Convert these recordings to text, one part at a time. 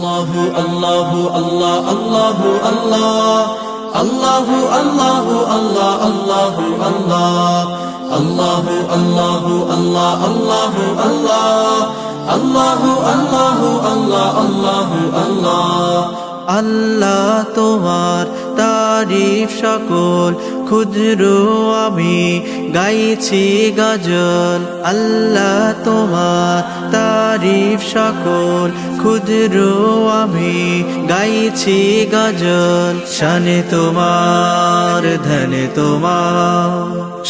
Allahu Allahu Allah Allahu Allah Allahu Allahu Allah Allahu Allah Allahu Allahu Allah Allahu Allah Allahu Allahu Allah Allahu Allah আল্লাহ তোমার তারিফ সকল ক্ষুদ্র আমি গাইছি গজল আল্লাহ তোমার তারিফ সকল ক্ষুদ্র আমি গাইছি গজল শানে তোমার ধনে তোমার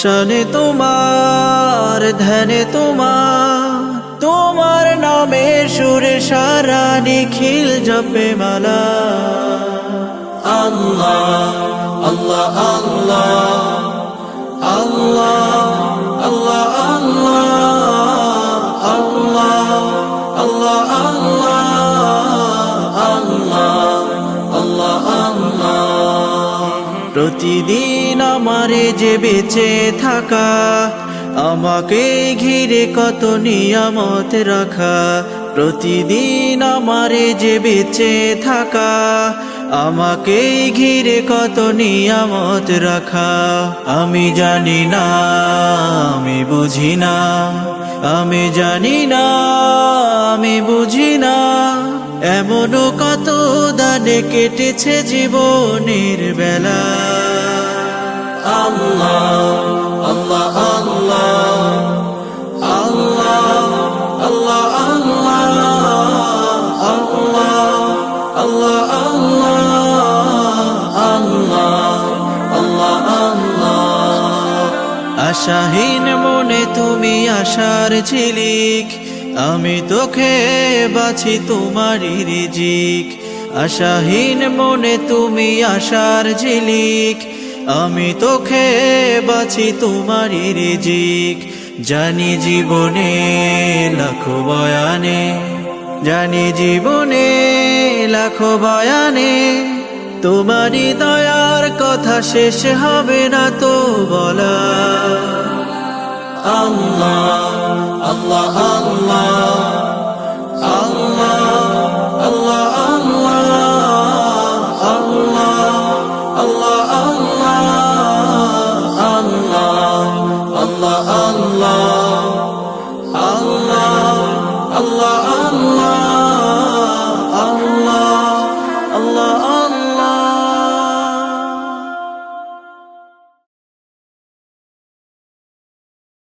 শানে তোমার ধনে তোমার তোমার নামের সুরে সারা নিখিল জপে মালা Allah Allah Allah Allah Allah Allah Allah Allah Allah Allah Allah প্রতিদিন আমারে যে বেঁচে থাকা আমাকে ঘিরে কত নিয়ামত রাখা প্রতিদিন আমারে যে বেঁচে থাকা আমাকে ঘিরে কত নিয়ামত রাখা আমি জানি না আমি বুঝি না আমি জানি না আমি বুঝি না এমনও কত দানে কেটেছে জীবনের বেলা Allah Allah Allah Allah Allah Allah আশাহীন মনে তুমি আশার ঝিলিক আমি তোকে বাছি তোমারই রিজিক আশাহীন মনে তুমি আশার ঝিলিক আমি তোকে বাছি তোমারই রিজিক জানি জীবনে লাখো বয়ানে জানি জীবনে লাখো বয়ানে তোমারই দয়ার কথা শেষ হবে না তো বলা Allah Allah Allah